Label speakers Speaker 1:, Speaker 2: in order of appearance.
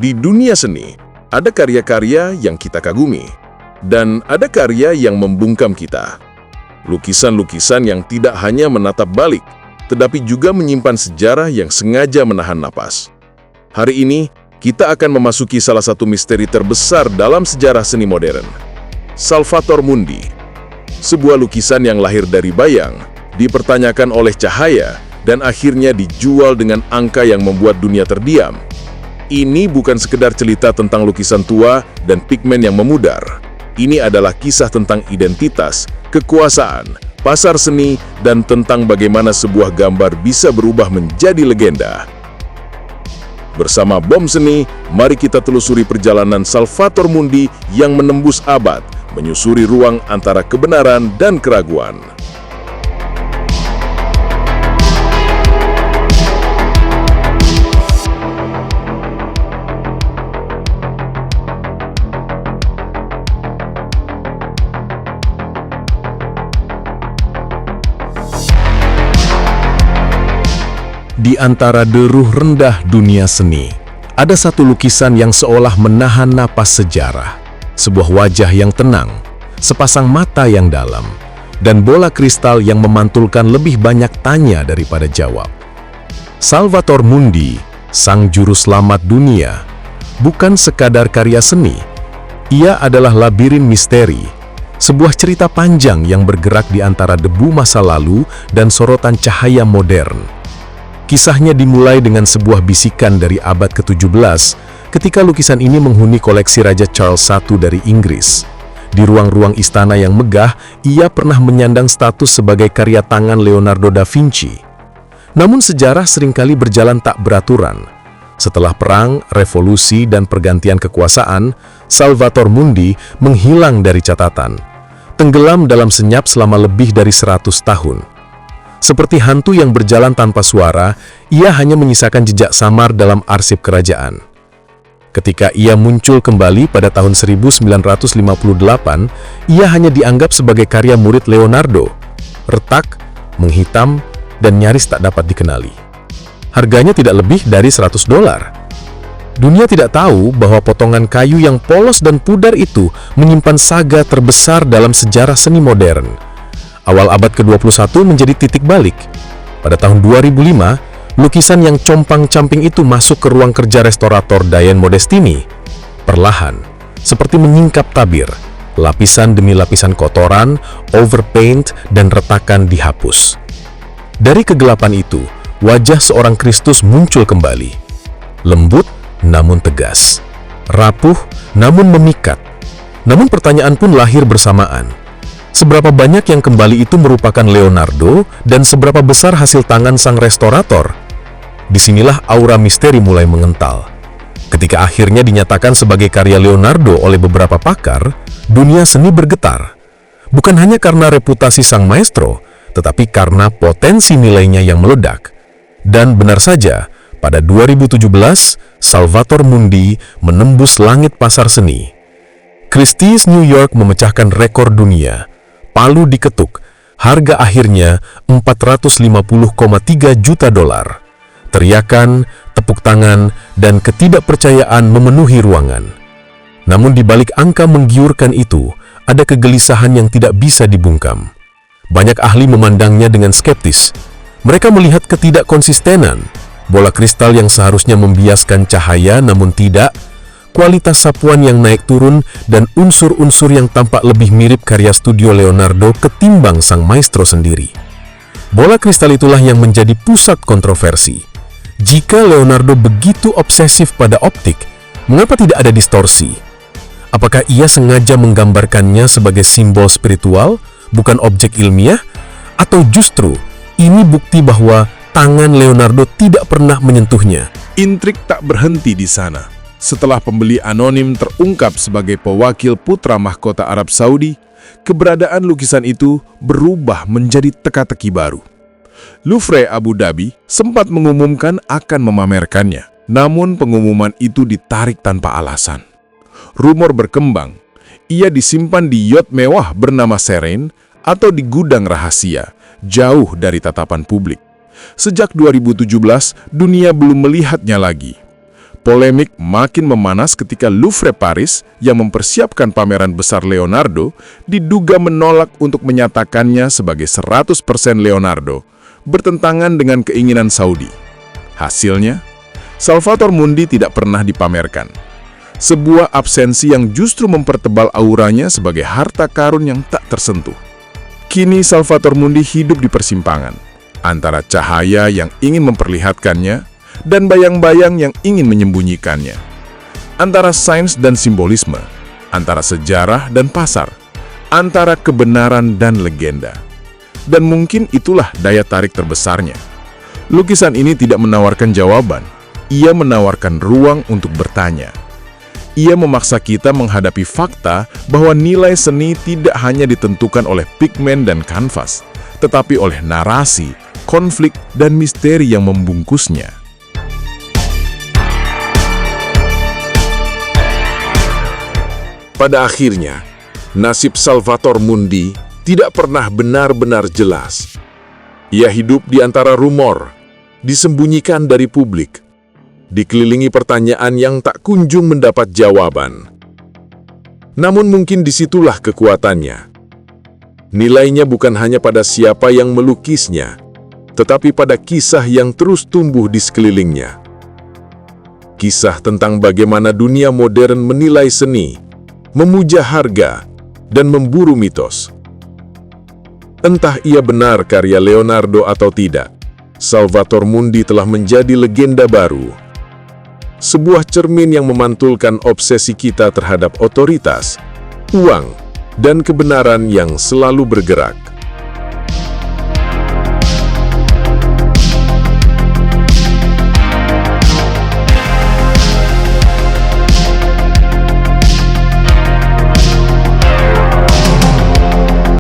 Speaker 1: Di dunia seni, ada karya-karya yang kita kagumi, dan ada karya yang membungkam kita. Lukisan-lukisan yang tidak hanya menatap balik, tetapi juga menyimpan sejarah yang sengaja menahan napas. Hari ini, kita akan memasuki salah satu misteri terbesar dalam sejarah seni modern. Salvator Mundi, sebuah lukisan yang lahir dari bayang, dipertanyakan oleh cahaya, dan akhirnya dijual dengan angka yang membuat dunia terdiam. Ini bukan sekedar cerita tentang lukisan tua dan pigmen yang memudar. Ini adalah kisah tentang identitas, kekuasaan, pasar seni, dan tentang bagaimana sebuah gambar bisa berubah menjadi legenda. Bersama Bom Seni, mari kita telusuri perjalanan Salvator Mundi yang menembus abad, menyusuri ruang antara kebenaran dan keraguan. Di antara deruh rendah dunia seni, ada satu lukisan yang seolah menahan napas sejarah. Sebuah wajah yang tenang, sepasang mata yang dalam, dan bola kristal yang memantulkan lebih banyak tanya daripada jawab. Salvator Mundi, sang juru selamat dunia, bukan sekadar karya seni. Ia adalah labirin misteri, sebuah cerita panjang yang bergerak di antara debu masa lalu dan sorotan cahaya modern. Kisahnya dimulai dengan sebuah bisikan dari abad ke-17 ketika lukisan ini menghuni koleksi Raja Charles I dari Inggris. Di ruang-ruang istana yang megah, ia pernah menyandang status sebagai karya tangan Leonardo da Vinci. Namun sejarah seringkali berjalan tak beraturan. Setelah perang, revolusi, dan pergantian kekuasaan, Salvator Mundi menghilang dari catatan, tenggelam dalam senyap selama lebih dari 100 tahun. Seperti hantu yang berjalan tanpa suara, ia hanya menyisakan jejak samar dalam arsip kerajaan. Ketika ia muncul kembali pada tahun 1958, ia hanya dianggap sebagai karya murid Leonardo, retak, menghitam, dan nyaris tak dapat dikenali. Harganya tidak lebih dari $100. Dunia tidak tahu bahwa potongan kayu yang polos dan pudar itu menyimpan saga terbesar dalam sejarah seni modern. Awal abad ke-21 menjadi titik balik. Pada tahun 2005, lukisan yang compang-camping itu masuk ke ruang kerja restorator Diane Modestini. Perlahan, seperti menyingkap tabir, lapisan demi lapisan kotoran, overpaint, dan retakan dihapus. Dari kegelapan itu, wajah seorang Kristus muncul kembali. Lembut, namun tegas. Rapuh, namun memikat. Namun pertanyaan pun lahir bersamaan. Seberapa banyak yang kembali itu merupakan Leonardo dan seberapa besar hasil tangan sang restorator? Disinilah aura misteri mulai mengental. Ketika akhirnya dinyatakan sebagai karya Leonardo oleh beberapa pakar, dunia seni bergetar. Bukan hanya karena reputasi sang maestro, tetapi karena potensi nilainya yang meledak. Dan benar saja, pada 2017, Salvator Mundi menembus langit pasar seni. Christie's New York memecahkan rekor dunia. Palu diketuk, harga akhirnya $450,3 juta. Teriakan, tepuk tangan, dan ketidakpercayaan memenuhi ruangan. Namun di balik angka menggiurkan itu, ada kegelisahan yang tidak bisa dibungkam. Banyak ahli memandangnya dengan skeptis. Mereka melihat ketidakkonsistenan, bola kristal yang seharusnya membiaskan cahaya namun tidak, kualitas sapuan yang naik turun, dan unsur-unsur yang tampak lebih mirip karya studio Leonardo ketimbang sang maestro sendiri. Bola kristal itulah yang menjadi pusat kontroversi. Jika Leonardo begitu obsesif pada optik, mengapa tidak ada distorsi? Apakah ia sengaja menggambarkannya sebagai simbol spiritual, bukan objek ilmiah? Atau justru ini bukti bahwa tangan Leonardo tidak pernah menyentuhnya?
Speaker 2: Intrik tak berhenti di sana. Setelah pembeli anonim terungkap sebagai pewakil putra mahkota Arab Saudi, keberadaan lukisan itu berubah menjadi teka-teki baru. Louvre Abu Dhabi sempat mengumumkan akan memamerkannya, namun pengumuman itu ditarik tanpa alasan. Rumor berkembang, ia disimpan di yacht mewah bernama Serene atau di gudang rahasia, jauh dari tatapan publik. Sejak 2017, dunia belum melihatnya lagi. Polemik makin memanas ketika Louvre Paris yang mempersiapkan pameran besar Leonardo diduga menolak untuk menyatakannya sebagai 100% Leonardo, bertentangan dengan keinginan Saudi. Hasilnya, Salvator Mundi tidak pernah dipamerkan. Sebuah absensi yang justru mempertebal auranya sebagai harta karun yang tak tersentuh. Kini Salvator Mundi hidup di persimpangan antara cahaya yang ingin memperlihatkannya dan bayang-bayang yang ingin menyembunyikannya. Antara sains dan simbolisme, antara sejarah dan pasar, antara kebenaran dan legenda. Dan mungkin itulah daya tarik terbesarnya. Lukisan ini tidak menawarkan jawaban, ia menawarkan ruang untuk bertanya. Ia memaksa kita menghadapi fakta bahwa nilai seni tidak hanya ditentukan oleh pigmen dan kanvas, tetapi oleh narasi, konflik, dan misteri yang membungkusnya.
Speaker 3: Pada akhirnya, nasib Salvator Mundi tidak pernah benar-benar jelas. Ia hidup di antara rumor, disembunyikan dari publik, dikelilingi pertanyaan yang tak kunjung mendapat jawaban. Namun mungkin disitulah kekuatannya. Nilainya bukan hanya pada siapa yang melukisnya, tetapi pada kisah yang terus tumbuh di sekelilingnya. Kisah tentang bagaimana dunia modern menilai seni, memuja harga, dan memburu mitos. Entah ia benar karya Leonardo atau tidak, Salvator Mundi telah menjadi legenda baru. Sebuah cermin yang memantulkan obsesi kita terhadap otoritas, uang, dan kebenaran yang selalu bergerak.